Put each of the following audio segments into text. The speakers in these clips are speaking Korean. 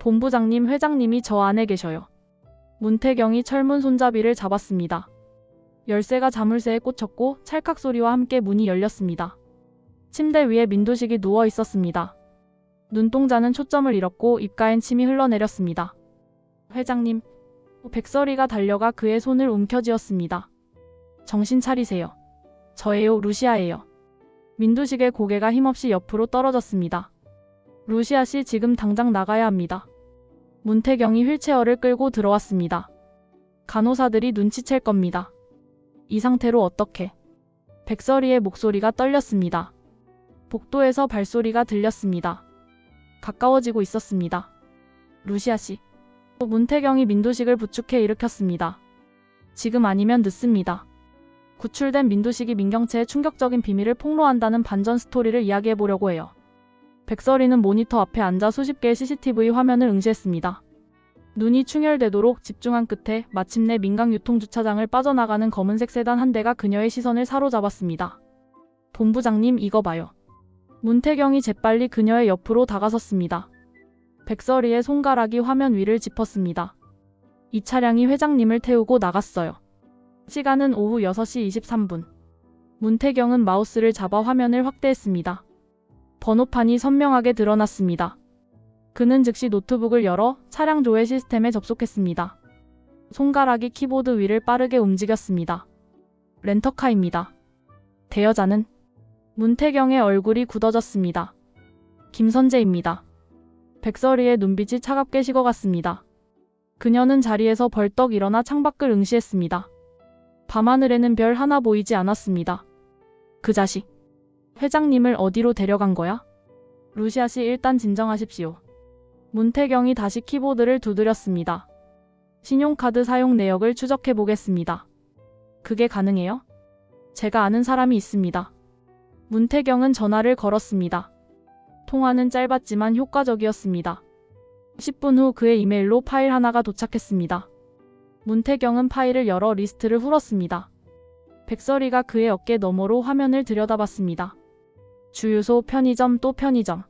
본부장님, 회장님이 저 안에 계셔요. 문태경이 철문 손잡이를 잡았습니다. 열쇠가 자물쇠에 꽂혔고 찰칵 소리와 함께 문이 열렸습니다. 침대 위에 민두식이 누워 있었습니다. 눈동자는 초점을 잃었고 입가엔 침이 흘러내렸습니다. 회장님. 백설이가 달려가 그의 손을 움켜쥐었습니다. 정신 차리세요. 저예요, 루시아예요. 민두식의 고개가 힘없이 옆으로 떨어졌습니다. 루시아 씨, 지금 당장 나가야 합니다. 문태경이 휠체어를 끌고 들어왔습니다. 간호사들이 눈치챌 겁니다. 이 상태로 어떻게? 백설이의 목소리가 떨렸습니다. 복도에서 발소리가 들렸습니다. 가까워지고 있었습니다. 루시아 씨. 문태경이 민두식을 부축해 일으켰습니다. 지금 아니면 늦습니다. 구출된 민두식이 민경채의 충격적인 비밀을 폭로한다는 반전 스토리를 이야기해보려고 해요. 백설이는 모니터 앞에 앉아 수십 개의 CCTV 화면을 응시했습니다. 눈이 충혈되도록 집중한 끝에 마침내 민강유통주차장을 빠져나가는 검은색 세단 한 대가 그녀의 시선을 사로잡았습니다. 본부장님, 이거 봐요. 문태경이 재빨리 그녀의 옆으로 다가섰습니다. 백설이의 손가락이 화면 위를 짚었습니다. 이 차량이 회장님을 태우고 나갔어요. 시간은 오후 6시 23분. 문태경은 마우스를 잡아 화면을 확대했습니다. 번호판이 선명하게 드러났습니다. 그는 즉시 노트북을 열어 차량 조회 시스템에 접속했습니다. 손가락이 키보드 위를 빠르게 움직였습니다. 렌터카입니다. 대여자는? 문태경의 얼굴이 굳어졌습니다. 김선재입니다. 백설이의 눈빛이 차갑게 식어갔습니다. 그녀는 자리에서 벌떡 일어나 창밖을 응시했습니다. 밤하늘에는 별 하나 보이지 않았습니다. 그 자식. 회장님을 어디로 데려간 거야? 루시아 씨, 일단 진정하십시오. 문태경이 다시 키보드를 두드렸습니다. 신용카드 사용 내역을 추적해 보겠습니다. 그게 가능해요? 제가 아는 사람이 있습니다. 문태경은 전화를 걸었습니다. 통화는 짧았지만 효과적이었습니다. 10분 후 그의 이메일로 파일 하나가 도착했습니다. 문태경은 파일을 열어 리스트를 훑었습니다. 백설이가 그의 어깨 너머로 화면을 들여다봤습니다. 주유소, 편의점, 또 편의점.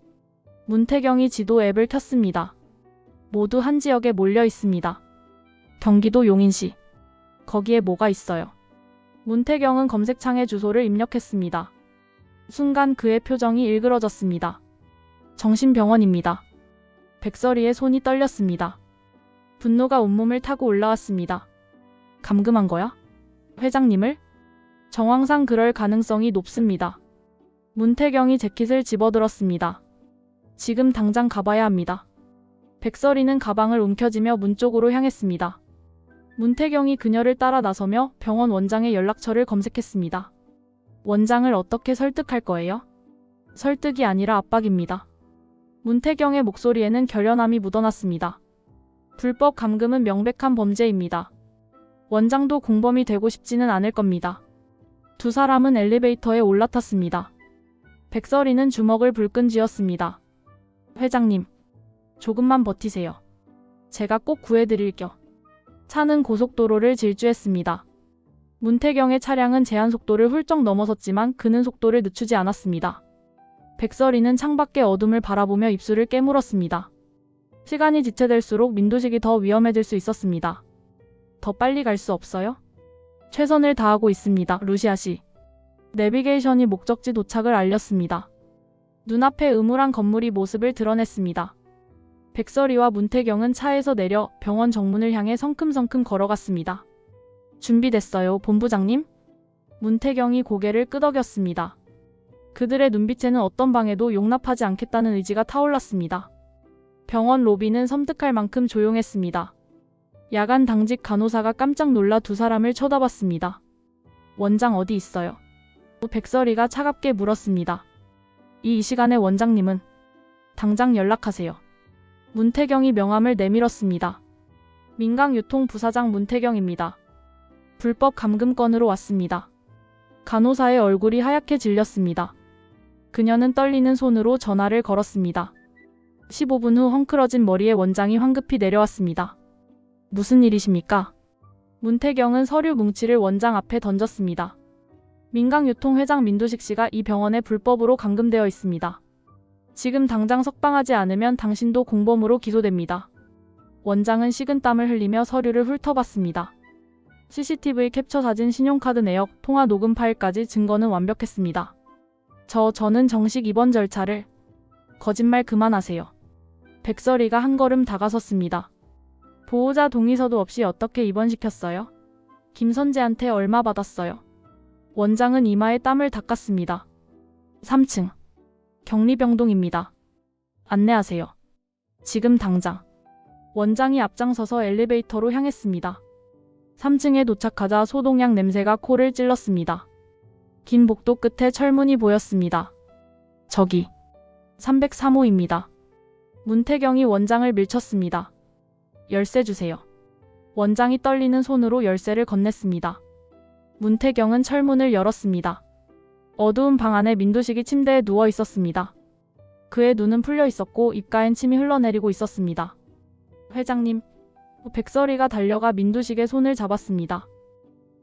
문태경이 지도 앱을 켰습니다. 모두 한 지역에 몰려 있습니다. 경기도 용인시. 거기에 뭐가 있어요? 문태경은 검색창에 주소를 입력했습니다. 순간 그의 표정이 일그러졌습니다. 정신병원입니다. 백설이의 손이 떨렸습니다. 분노가 온몸을 타고 올라왔습니다. 감금한 거야? 회장님을? 정황상 그럴 가능성이 높습니다. 문태경이 재킷을 집어들었습니다. 지금 당장 가봐야 합니다. 백설이는 가방을 움켜쥐며 문 쪽으로 향했습니다. 문태경이 그녀를 따라 나서며 병원 원장의 연락처를 검색했습니다. 원장을 어떻게 설득할 거예요? 설득이 아니라 압박입니다. 문태경의 목소리에는 결연함이 묻어났습니다. 불법 감금은 명백한 범죄입니다. 원장도 공범이 되고 싶지는 않을 겁니다. 두 사람은 엘리베이터에 올라탔습니다. 백설이는 주먹을 불끈 쥐었습니다. 회장님, 조금만 버티세요. 제가 꼭 구해드릴게요. 차는 고속도로를 질주했습니다. 문태경의 차량은 제한 속도를 훌쩍 넘어섰지만 그는 속도를 늦추지 않았습니다. 백설이는 창밖의 어둠을 바라보며 입술을 깨물었습니다. 시간이 지체될수록 민두식이 더 위험해질 수 있었습니다. 더 빨리 갈 수 없어요? 최선을 다하고 있습니다, 루시아 씨. 내비게이션이 목적지 도착을 알렸습니다. 눈앞에 음울한 건물이 모습을 드러냈습니다. 백설이와 문태경은 차에서 내려 병원 정문을 향해 성큼성큼 걸어갔습니다. 준비됐어요, 본부장님? 문태경이 고개를 끄덕였습니다. 그들의 눈빛에는 어떤 방해도 용납하지 않겠다는 의지가 타올랐습니다. 병원 로비는 섬뜩할 만큼 조용했습니다. 야간 당직 간호사가 깜짝 놀라 두 사람을 쳐다봤습니다. 원장 어디 있어요? 백설이가 차갑게 물었습니다. 이 시간에 원장님은? 당장 연락하세요. 문태경이 명함을 내밀었습니다. 민강유통 부사장 문태경입니다. 불법 감금건으로 왔습니다. 간호사의 얼굴이 하얗게 질렸습니다. 그녀는 떨리는 손으로 전화를 걸었습니다. 15분 후 헝클어진 머리의 원장이 황급히 내려왔습니다. 무슨 일이십니까? 문태경은 서류 뭉치를 원장 앞에 던졌습니다. 민강유통 회장 민두식 씨가 이 병원에 불법으로 감금되어 있습니다. 지금 당장 석방하지 않으면 당신도 공범으로 기소됩니다. 원장은 식은땀을 흘리며 서류를 훑어봤습니다. CCTV 캡처 사진, 신용카드 내역, 통화 녹음 파일까지 증거는 완벽했습니다. 저는 정식 입원 절차를... 거짓말 그만하세요. 백설이가 한 걸음 다가섰습니다. 보호자 동의서도 없이 어떻게 입원시켰어요? 김선재한테 얼마 받았어요? 원장은 이마에 땀을 닦았습니다. 3층. 격리병동입니다. 안내하세요. 지금 당장. 원장이 앞장서서 엘리베이터로 향했습니다. 3층에 도착하자 소독약 냄새가 코를 찔렀습니다. 긴 복도 끝에 철문이 보였습니다. 저기 303호입니다. 문태경이 원장을 밀쳤습니다. 열쇠 주세요. 원장이 떨리는 손으로 열쇠를 건넸습니다. 문태경은 철문을 열었습니다. 어두운 방 안에 민두식이 침대에 누워 있었습니다. 그의 눈은 풀려 있었고 입가엔 침이 흘러내리고 있었습니다. 회장님, 백설이가 달려가 민두식의 손을 잡았습니다.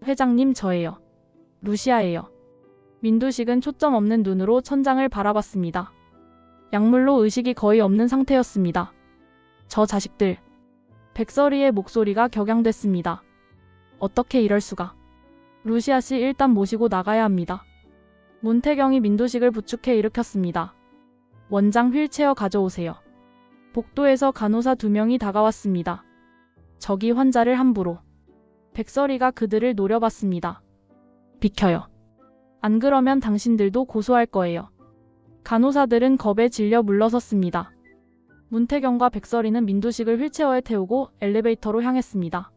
회장님, 저예요. 루시아예요. 민두식은 초점 없는 눈으로 천장을 바라봤습니다. 약물로 의식이 거의 없는 상태였습니다. 저 자식들. 백설이의 목소리가 격양됐습니다. 어떻게 이럴 수가. 루시아 씨, 일단 모시고 나가야 합니다. 문태경이 민두식을 부축해 일으켰습니다. 원장, 휠체어 가져오세요. 복도에서 간호사 2명이 다가왔습니다. 저기 환자를 함부로. 백설이가 그들을 노려봤습니다. 비켜요. 안 그러면 당신들도 고소할 거예요. 간호사들은 겁에 질려 물러섰습니다. 문태경과 백설이는 민두식을 휠체어에 태우고 엘리베이터로 향했습니다.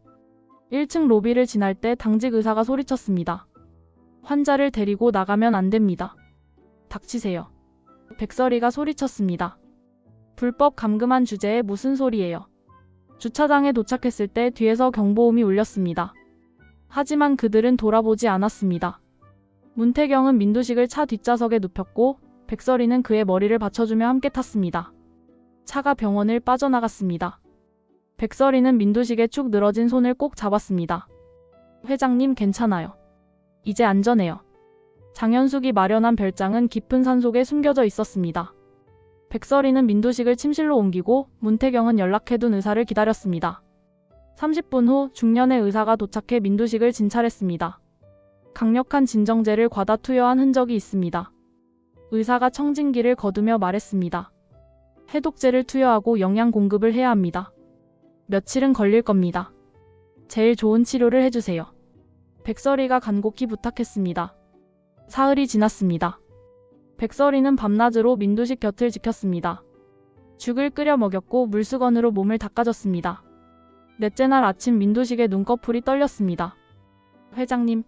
1층 로비를 지날 때 당직 의사가 소리쳤습니다. 환자를 데리고 나가면 안 됩니다. 닥치세요. 백설이가 소리쳤습니다. 불법 감금한 주제에 무슨 소리예요. 주차장에 도착했을 때 뒤에서 경보음이 울렸습니다. 하지만 그들은 돌아보지 않았습니다. 문태경은 민두식을 차 뒷좌석에 눕혔고 백설이는 그의 머리를 받쳐주며 함께 탔습니다. 차가 병원을 빠져나갔습니다. 백설이는 민두식의 축 늘어진 손을 꼭 잡았습니다. 회장님, 괜찮아요. 이제 안전해요. 장현숙이 마련한 별장은 깊은 산속에 숨겨져 있었습니다. 백설이는 민두식을 침실로 옮기고 문태경은 연락해둔 의사를 기다렸습니다. 30분 후 중년의 의사가 도착해 민두식을 진찰했습니다. 강력한 진정제를 과다 투여한 흔적이 있습니다. 의사가 청진기를 거두며 말했습니다. 해독제를 투여하고 영양 공급을 해야 합니다. 며칠은 걸릴 겁니다. 제일 좋은 치료를 해주세요. 백설이가 간곡히 부탁했습니다. 사흘이 지났습니다. 백설이는 밤낮으로 민두식 곁을 지켰습니다. 죽을 끓여 먹였고 물수건으로 몸을 닦아줬습니다. 넷째 날 아침 민두식의 눈꺼풀이 떨렸습니다. 회장님,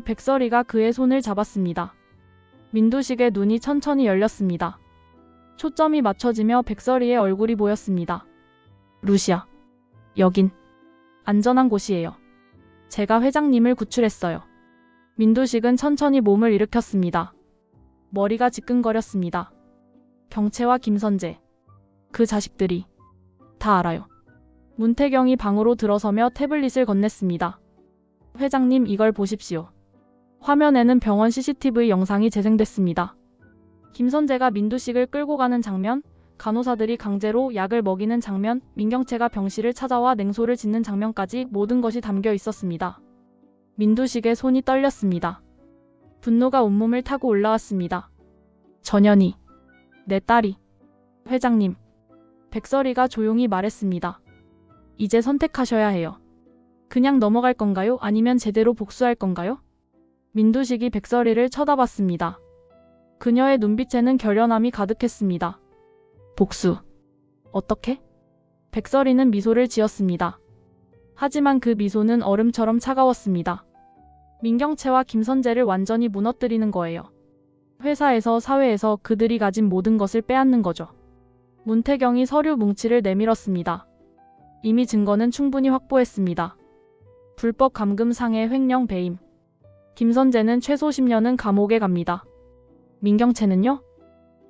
백설이가 그의 손을 잡았습니다. 민두식의 눈이 천천히 열렸습니다. 초점이 맞춰지며 백설이의 얼굴이 보였습니다. 루시아, 여긴 안전한 곳이에요. 제가 회장님을 구출했어요. 민두식은 천천히 몸을 일으켰습니다. 머리가 지끈거렸습니다. 경채와 김선재, 그 자식들이 다 알아요. 문태경이 방으로 들어서며 태블릿을 건넸습니다. 회장님, 이걸 보십시오. 화면에는 병원 CCTV 영상이 재생됐습니다. 김선재가 민두식을 끌고 가는 장면, 간호사들이 강제로 약을 먹이는 장면, 민경채가 병실을 찾아와 냉소를 짓는 장면까지 모든 것이 담겨 있었습니다. 민두식의 손이 떨렸습니다. 분노가 온몸을 타고 올라왔습니다. 전현희, 내 딸이. 회장님, 백설이가 조용히 말했습니다. 이제 선택하셔야 해요. 그냥 넘어갈 건가요? 아니면 제대로 복수할 건가요? 민두식이 백설이를 쳐다봤습니다. 그녀의 눈빛에는 결연함이 가득했습니다. 복수. 어떻게? 백설이는 미소를 지었습니다. 하지만 그 미소는 얼음처럼 차가웠습니다. 민경채와 김선재를 완전히 무너뜨리는 거예요. 회사에서, 사회에서 그들이 가진 모든 것을 빼앗는 거죠. 문태경이 서류 뭉치를 내밀었습니다. 이미 증거는 충분히 확보했습니다. 불법 감금 상해 횡령 배임. 김선재는 최소 10년은 감옥에 갑니다. 민경채는요?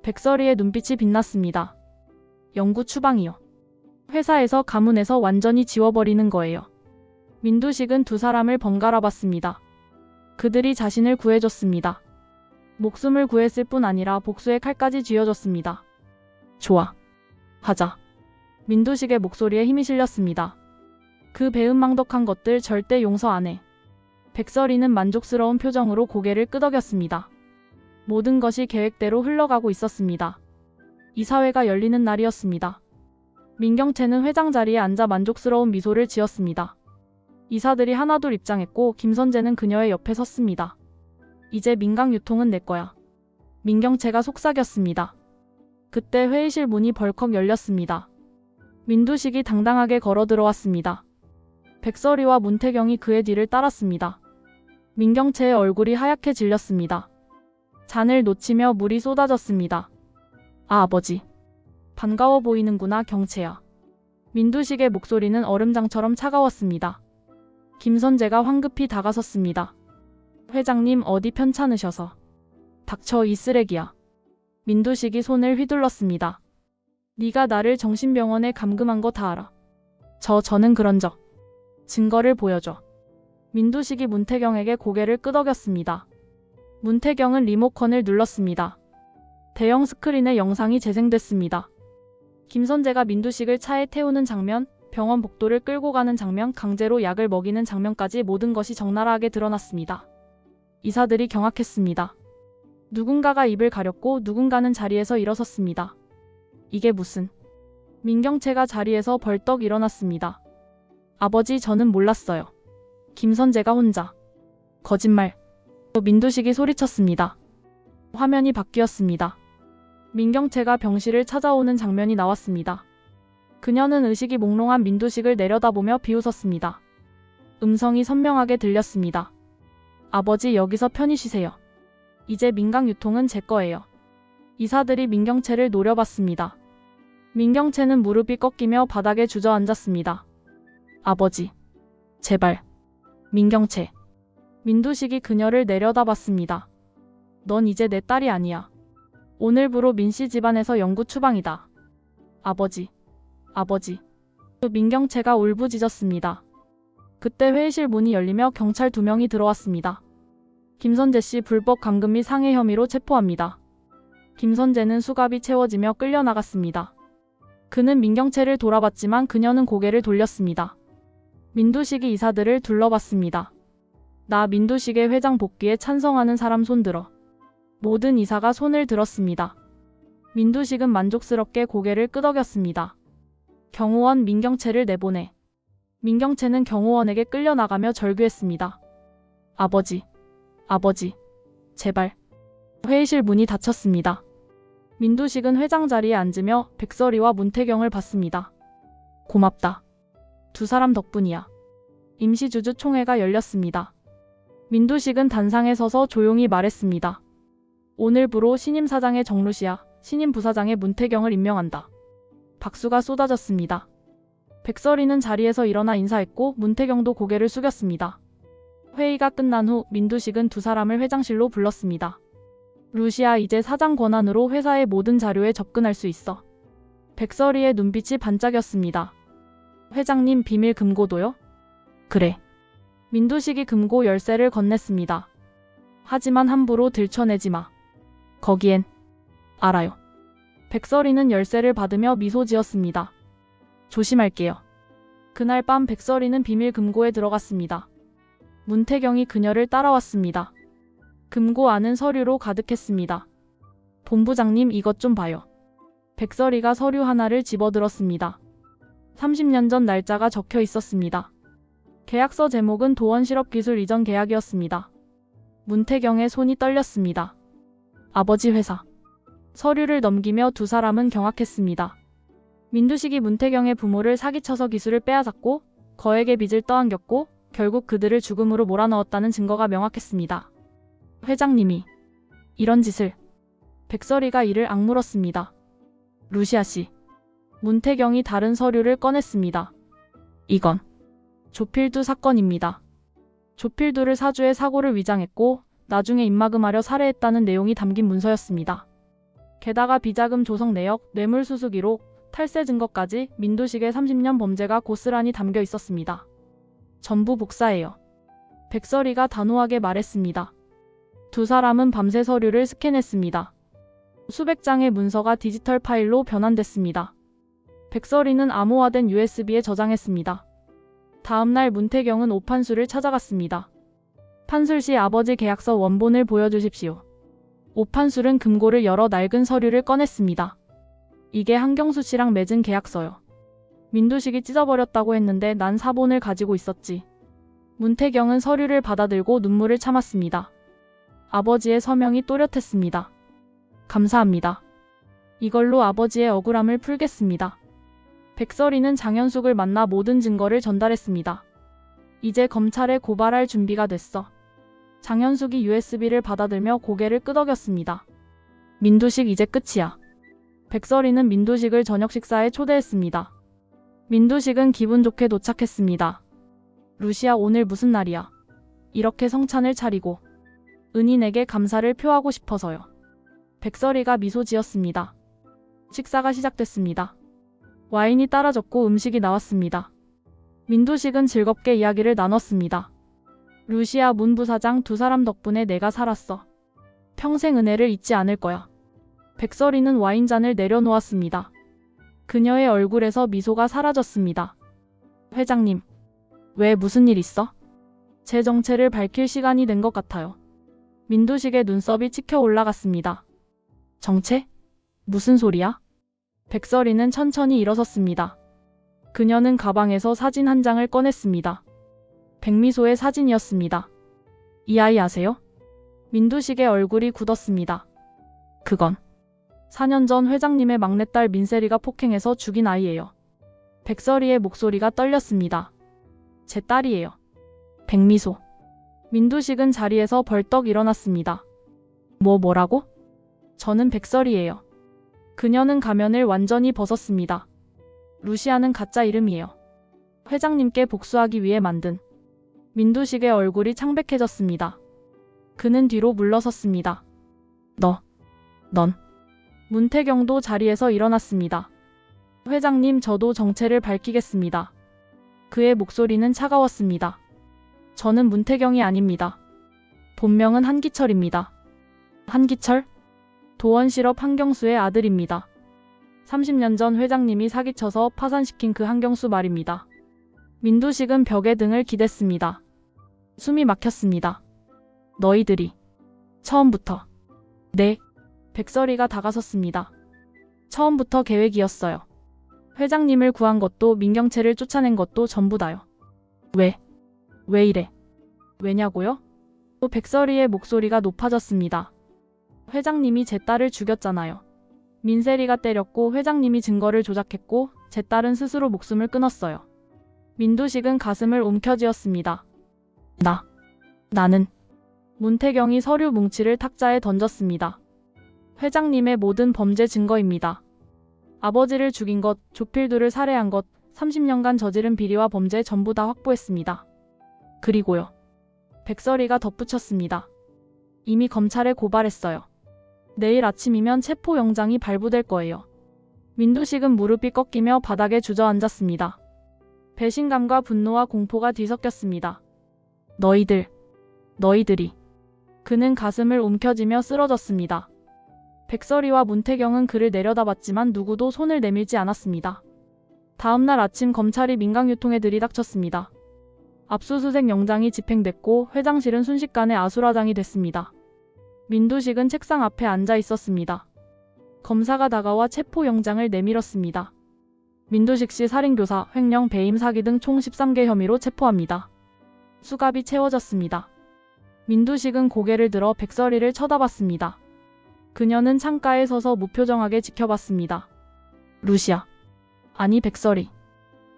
백설이의 눈빛이 빛났습니다. 영구 추방이요. 회사에서, 가문에서 완전히 지워버리는 거예요. 민두식은 두 사람을 번갈아 봤습니다. 그들이 자신을 구해줬습니다. 목숨을 구했을 뿐 아니라 복수의 칼까지 쥐어줬습니다. 좋아. 하자. 민두식의 목소리에 힘이 실렸습니다. 그 배은망덕한 것들 절대 용서 안 해. 백설이는 만족스러운 표정으로 고개를 끄덕였습니다. 모든 것이 계획대로 흘러가고 있었습니다. 이사회가 열리는 날이었습니다. 민경채는 회장 자리에 앉아 만족스러운 미소를 지었습니다. 이사들이 하나둘 입장했고 김선재는 그녀의 옆에 섰습니다. 이제 민강유통은 내 거야. 민경채가 속삭였습니다. 그때 회의실 문이 벌컥 열렸습니다. 민두식이 당당하게 걸어 들어왔습니다. 백설이와 문태경이 그의 뒤를 따랐습니다. 민경채의 얼굴이 하얗게 질렸습니다. 잔을 놓치며 물이 쏟아졌습니다. 아, 아버지. 반가워 보이는구나, 경채야. 민두식의 목소리는 얼음장처럼 차가웠습니다. 김선재가 황급히 다가섰습니다. 회장님 어디 편찮으셔서. 닥쳐 이 쓰레기야. 민두식이 손을 휘둘렀습니다. 네가 나를 정신병원에 감금한 거 다 알아. 저는 그런 적. 증거를 보여줘. 민두식이 문태경에게 고개를 끄덕였습니다. 문태경은 리모컨을 눌렀습니다. 대형 스크린에 영상이 재생됐습니다. 김선재가 민두식을 차에 태우는 장면, 병원 복도를 끌고 가는 장면, 강제로 약을 먹이는 장면까지 모든 것이 적나라하게 드러났습니다. 이사들이 경악했습니다. 누군가가 입을 가렸고 누군가는 자리에서 일어섰습니다. 이게 무슨... 민경채가 자리에서 벌떡 일어났습니다. 아버지, 저는 몰랐어요. 김선재가 혼자. 거짓말. 민두식이 소리쳤습니다. 화면이 바뀌었습니다. 민경채가 병실을 찾아오는 장면이 나왔습니다. 그녀는 의식이 몽롱한 민두식을 내려다보며 비웃었습니다. 음성이 선명하게 들렸습니다. 아버지, 여기서 편히 쉬세요. 이제 민강유통은 제 거예요. 이사들이 민경채를 노려봤습니다. 민경채는 무릎이 꺾이며 바닥에 주저앉았습니다. 아버지. 제발. 민경채. 민두식이 그녀를 내려다봤습니다. 넌 이제 내 딸이 아니야. 오늘부로 민씨 집안에서 영구 추방이다. 아버지. 아버지. 민경채가 울부짖었습니다. 그때 회의실 문이 열리며 경찰 2명이 들어왔습니다. 김선재 씨 불법 감금 및 상해 혐의로 체포합니다. 김선재는 수갑이 채워지며 끌려나갔습니다. 그는 민경채를 돌아봤지만 그녀는 고개를 돌렸습니다. 민두식이 이사들을 둘러봤습니다. 나 민두식의 회장 복귀에 찬성하는 사람 손들어. 모든 이사가 손을 들었습니다. 민두식은 만족스럽게 고개를 끄덕였습니다. 경호원 민경채를 내보내. 민경채는 경호원에게 끌려나가며 절규했습니다. 아버지. 아버지. 제발. 회의실 문이 닫혔습니다. 민두식은 회장 자리에 앉으며 백설이와 문태경을 봤습니다. 고맙다. 2사람 덕분이야. 임시주주총회가 열렸습니다. 민두식은 단상에 서서 조용히 말했습니다. 오늘부로 신임 사장의 정루시야, 신임 부사장의 문태경을 임명한다. 박수가 쏟아졌습니다. 백설이는 자리에서 일어나 인사했고 문태경도 고개를 숙였습니다. 회의가 끝난 후 민두식은 2사람을 회장실로 불렀습니다. 루시아, 이제 사장 권한으로 회사의 모든 자료에 접근할 수 있어. 백설이의 눈빛이 반짝였습니다. 회장님, 비밀 금고도요? 그래. 민두식이 금고 열쇠를 건넸습니다. 하지만 함부로 들춰내지 마. 거기엔. 알아요. 백설이는 열쇠를 받으며 미소 지었습니다. 조심할게요. 그날 밤 백설이는 비밀 금고에 들어갔습니다. 문태경이 그녀를 따라왔습니다. 금고 안은 서류로 가득했습니다. 본부장님, 이것 좀 봐요. 백설이가 서류 하나를 집어들었습니다. 30년 전 날짜가 적혀 있었습니다. 계약서 제목은 도원실업기술 이전 계약이었습니다. 문태경의 손이 떨렸습니다. 아버지 회사. 서류를 넘기며 2사람은 경악했습니다. 민두식이 문태경의 부모를 사기쳐서 기술을 빼앗았고 거액의 빚을 떠안겼고 결국 그들을 죽음으로 몰아넣었다는 증거가 명확했습니다. 회장님이 이런 짓을... 백설이가 이를 악물었습니다. 루시아 씨. 문태경이 다른 서류를 꺼냈습니다. 이건 조필두 사건입니다. 조필두를 사주해 사고를 위장했고 나중에 입막음하려 살해했다는 내용이 담긴 문서였습니다. 게다가 비자금 조성 내역, 뇌물수수 기록, 탈세 증거까지 민두식의 30년 범죄가 고스란히 담겨 있었습니다. 전부 복사해요. 백설이가 단호하게 말했습니다. 2사람은 밤새 서류를 스캔했습니다. 수백 장의 문서가 디지털 파일로 변환됐습니다. 백설이는 암호화된 USB에 저장했습니다. 다음날 문태경은 오판수를 찾아갔습니다. 판술씨 아버지 계약서 원본을 보여주십시오. 오판술은 금고를 열어 낡은 서류를 꺼냈습니다. 이게 한경수 씨랑 맺은 계약서요. 민두식이 찢어버렸다고 했는데 난 사본을 가지고 있었지. 문태경은 서류를 받아들고 눈물을 참았습니다. 아버지의 서명이 또렷했습니다. 감사합니다. 이걸로 아버지의 억울함을 풀겠습니다. 백설이는 장현숙을 만나 모든 증거를 전달했습니다. 이제 검찰에 고발할 준비가 됐어. 장현숙이 USB를 받아들며 고개를 끄덕였습니다. 민두식 이제 끝이야. 백설이는 민두식을 저녁 식사에 초대했습니다. 민두식은 기분 좋게 도착했습니다. 루시아 오늘 무슨 날이야? 이렇게 성찬을 차리고. 은인에게 감사를 표하고 싶어서요. 백설이가 미소 지었습니다. 식사가 시작됐습니다. 와인이 따라졌고 음식이 나왔습니다. 민두식은 즐겁게 이야기를 나눴습니다. 루시아 문 부사장 두 사람 덕분에 내가 살았어. 평생 은혜를 잊지 않을 거야. 백설이는 와인잔을 내려놓았습니다. 그녀의 얼굴에서 미소가 사라졌습니다. 회장님, 왜 무슨 일 있어? 제 정체를 밝힐 시간이 된 것 같아요. 민두식의 눈썹이 치켜 올라갔습니다. 정체? 무슨 소리야? 백설이는 천천히 일어섰습니다. 그녀는 가방에서 사진 한 장을 꺼냈습니다. 백미소의 사진이었습니다. 이 아이 아세요? 민두식의 얼굴이 굳었습니다. 그건 4년 전 회장님의 막내딸 민세리가 폭행해서 죽인 아이예요. 백설이의 목소리가 떨렸습니다. 제 딸이에요. 백미소. 민두식은 자리에서 벌떡 일어났습니다. 뭐라고? 저는 백설이에요. 그녀는 가면을 완전히 벗었습니다. 루시아는 가짜 이름이에요. 회장님께 복수하기 위해 만든. 민두식의 얼굴이 창백해졌습니다. 그는 뒤로 물러섰습니다. 넌. 문태경도 자리에서 일어났습니다. 회장님, 저도 정체를 밝히겠습니다. 그의 목소리는 차가웠습니다. 저는 문태경이 아닙니다. 본명은 한기철입니다. 한기철? 도원실업 한경수의 아들입니다. 30년 전 회장님이 사기쳐서 파산시킨 그 한경수 말입니다. 민두식은 벽에 등을 기댔습니다. 숨이 막혔습니다. 너희들이 처음부터. 네. 백설이가 다가섰습니다. 처음부터 계획이었어요. 회장님을 구한 것도 민경채를 쫓아낸 것도 전부 다요. 왜 이래? 왜냐고요? 또 백설이의 목소리가 높아졌습니다. 회장님이 제 딸을 죽였잖아요. 민세리가 때렸고 회장님이 증거를 조작했고 제 딸은 스스로 목숨을 끊었어요. 민두식은 가슴을 움켜쥐었습니다. 나는. 문태경이 서류 뭉치를 탁자에 던졌습니다. 회장님의 모든 범죄 증거입니다. 아버지를 죽인 것, 조필두를 살해한 것, 30년간 저지른 비리와 범죄 전부 다 확보했습니다. 그리고요. 백설이가 덧붙였습니다. 이미 검찰에 고발했어요. 내일 아침이면 체포영장이 발부될 거예요. 민두식은 무릎이 꺾이며 바닥에 주저앉았습니다. 배신감과 분노와 공포가 뒤섞였습니다. 너희들이. 그는 가슴을 움켜쥐며 쓰러졌습니다. 백설이와 문태경은 그를 내려다봤지만 누구도 손을 내밀지 않았습니다. 다음날 아침 검찰이 민강유통에 들이닥쳤습니다. 압수수색 영장이 집행됐고 회장실은 순식간에 아수라장이 됐습니다. 민두식은 책상 앞에 앉아 있었습니다. 검사가 다가와 체포영장을 내밀었습니다. 민두식 씨 살인교사, 횡령, 배임, 사기 등 총 13개 혐의로 체포합니다. 수갑이 채워졌습니다. 민두식은 고개를 들어 백설이를 쳐다봤습니다. 그녀는 창가에 서서 무표정하게 지켜봤습니다. 루시아. 아니 백설이.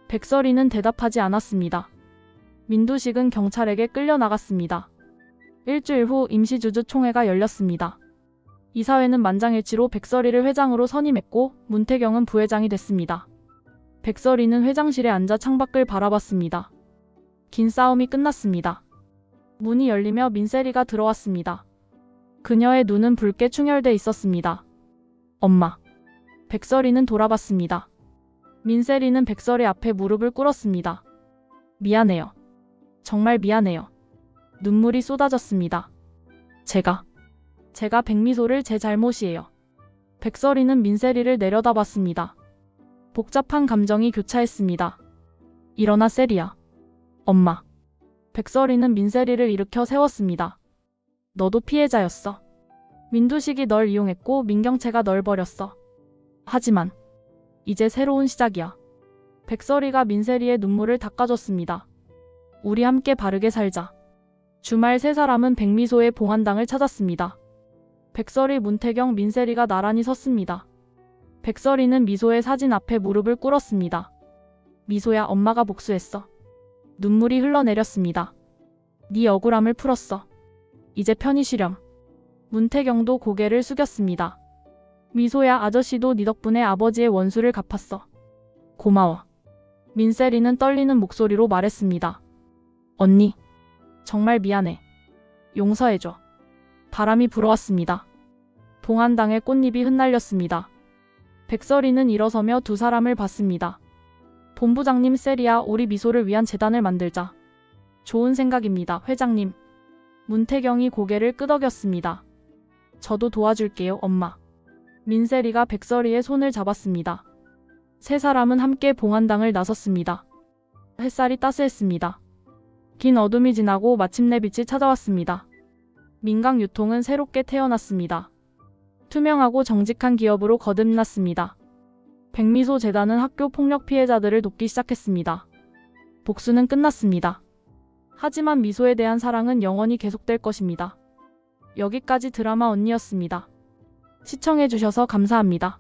백설이는 대답하지 않았습니다. 민두식은 경찰에게 끌려나갔습니다. 일주일 후 임시주주총회가 열렸습니다. 이사회는 만장일치로 백설이를 회장으로 선임했고 문태경은 부회장이 됐습니다. 백설이는 회장실에 앉아 창밖을 바라봤습니다. 긴 싸움이 끝났습니다. 문이 열리며 민세리가 들어왔습니다. 그녀의 눈은 붉게 충혈돼 있었습니다. 엄마. 백설이는 돌아봤습니다. 민세리는 백설이 앞에 무릎을 꿇었습니다. 미안해요. 정말 미안해요. 눈물이 쏟아졌습니다. 제가 백미소를 제 잘못이에요. 백설이는 민세리를 내려다봤습니다. 복잡한 감정이 교차했습니다. 일어나 세리야. 엄마. 백설이는 민세리를 일으켜 세웠습니다. 너도 피해자였어. 민두식이 널 이용했고 민경채가 널 버렸어. 하지만 이제 새로운 시작이야. 백설이가 민세리의 눈물을 닦아줬습니다. 우리 함께 바르게 살자. 주말 세 사람은 백미소의 봉환당을 찾았습니다. 백설이, 문태경, 민세리가 나란히 섰습니다. 백설이는 미소의 사진 앞에 무릎을 꿇었습니다. 미소야, 엄마가 복수했어. 눈물이 흘러내렸습니다. 네 억울함을 풀었어. 이제 편히 쉬렴. 문태경도 고개를 숙였습니다. 미소야, 아저씨도 네 덕분에 아버지의 원수를 갚았어. 고마워. 민세리는 떨리는 목소리로 말했습니다. 언니, 정말 미안해. 용서해줘. 바람이 불어왔습니다. 봉환당의 꽃잎이 흩날렸습니다. 백설이는 일어서며 두 사람을 봤습니다. 본부장님, 세리야, 우리 미소를 위한 재단을 만들자. 좋은 생각입니다, 회장님. 문태경이 고개를 끄덕였습니다. 저도 도와줄게요, 엄마. 민세리가 백설이의 손을 잡았습니다. 세 사람은 함께 봉환당을 나섰습니다. 햇살이 따스했습니다. 긴 어둠이 지나고 마침내 빛이 찾아왔습니다. 민강 유통은 새롭게 태어났습니다. 투명하고 정직한 기업으로 거듭났습니다. 백미소 재단은 학교 폭력 피해자들을 돕기 시작했습니다. 복수는 끝났습니다. 하지만 미소에 대한 사랑은 영원히 계속될 것입니다. 여기까지 드라마 언니였습니다. 시청해주셔서 감사합니다.